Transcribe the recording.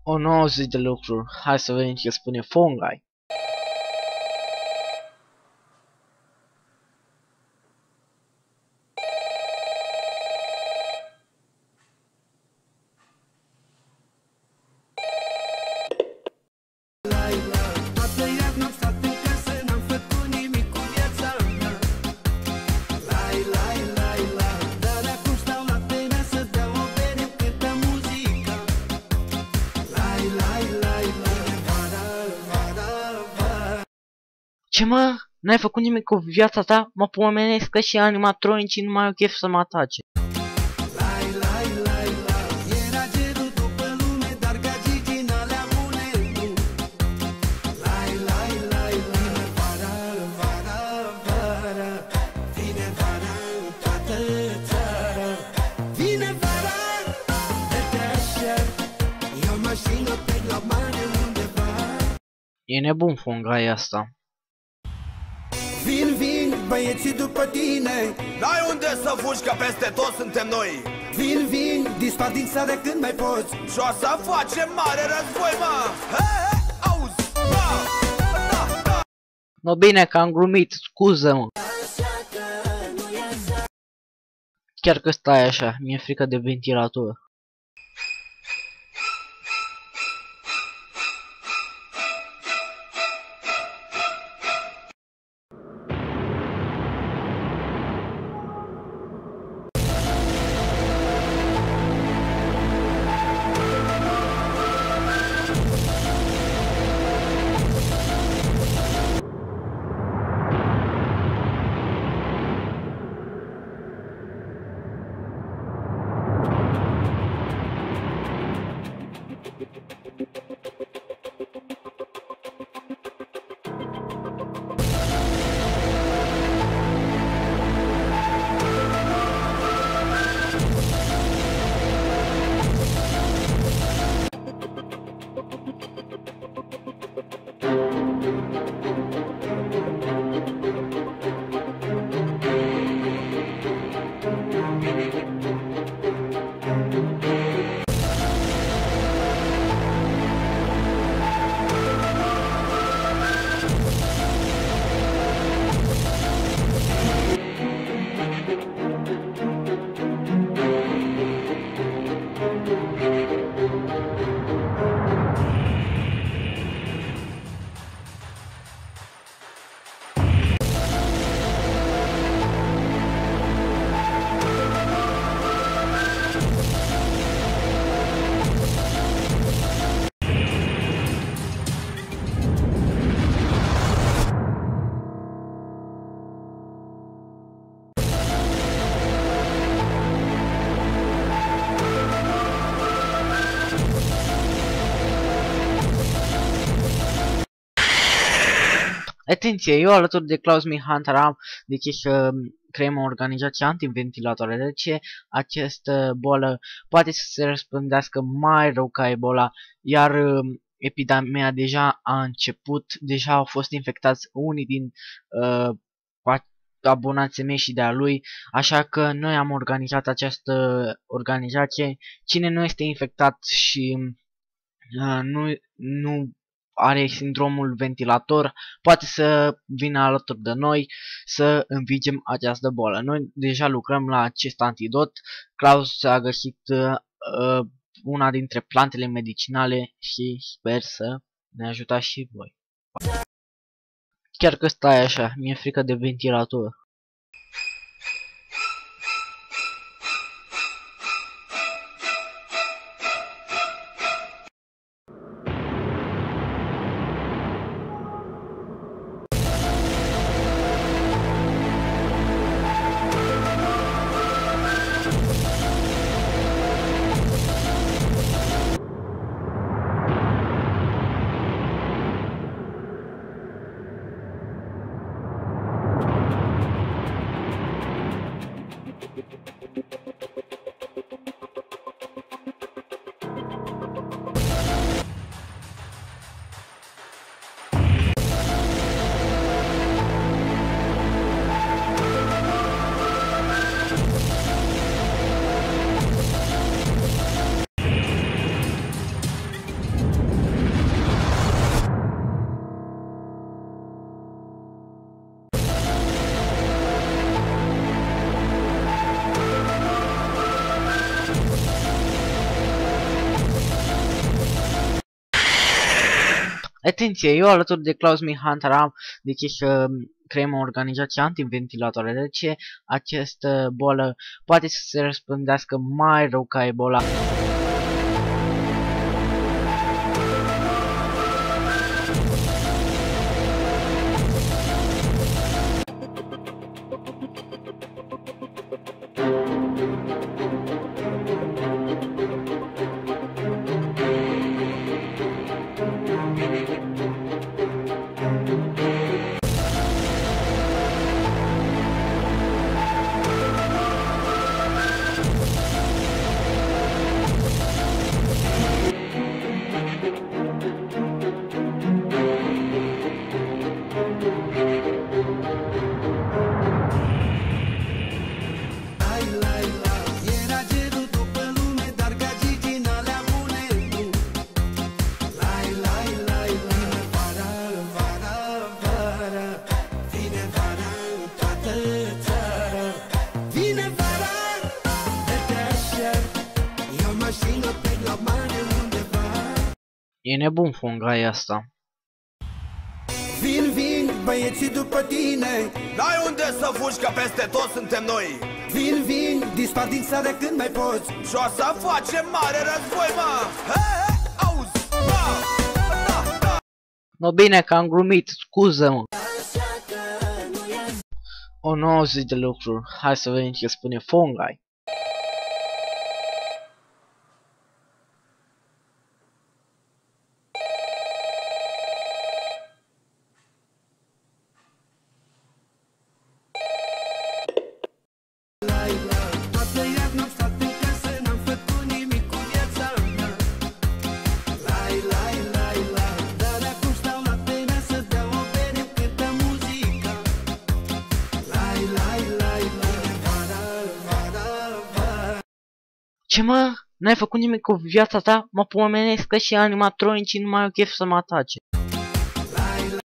O nouă zi de lucru. Hai să vedem ce spune Fungi. Ce mă? N-ai făcut nimic cu viața ta? Mă pomenesc că și animatronicii nu mai au chef să mă atace. E nebun Fungi asta. Vin, băieții după tine. N-ai unde să fugi, că peste tot suntem noi. Vin, dispar din țară când mai poți. Și o să facem mare război, mă. He, auzi, da. No bine că am glumit, scuză-mă. Chiar că stai așa, mi-e frică de ventilator. Atenție, eu alături de Klaus Hunter am decis să creăm o organizație antiventilatoare, deoarece această bolă poate să se răspândească mai rău ca Ebola, iar epidemia deja a început, deja au fost infectați unii din abonații mei și de-a lui, așa că noi am organizat această organizație. Cine nu este infectat și nu are sindromul ventilator, poate să vină alături de noi să învingem această bolă. Noi deja lucrăm la acest antidot. Klaus a găsit una dintre plantele medicinale și sper să ne ajutați și voi. Chiar că stai așa, mi-e frică de ventilator. Atenție, eu alături de Klaus Hunter am decis să creăm o organizație antiventilatoare, deoarece această boală poate să se răspândească mai rău ca Ebola. E nebun fungai asta. Vin, vin, băieții după tine. N-ai unde să fugi, că peste tot suntem noi. Vin, vin, dispar din țară când mai poți. Și o să facem mare război, mă. He, auzi, mă. Da. No bine că am glumit, scuză-mă. O nouă zi de lucru. Hai să vedem ce spune fungai. Ce mă? N-ai făcut nimic cu viața ta? Mă pomenesc că și animatronicii nu mai au chef să mă atace.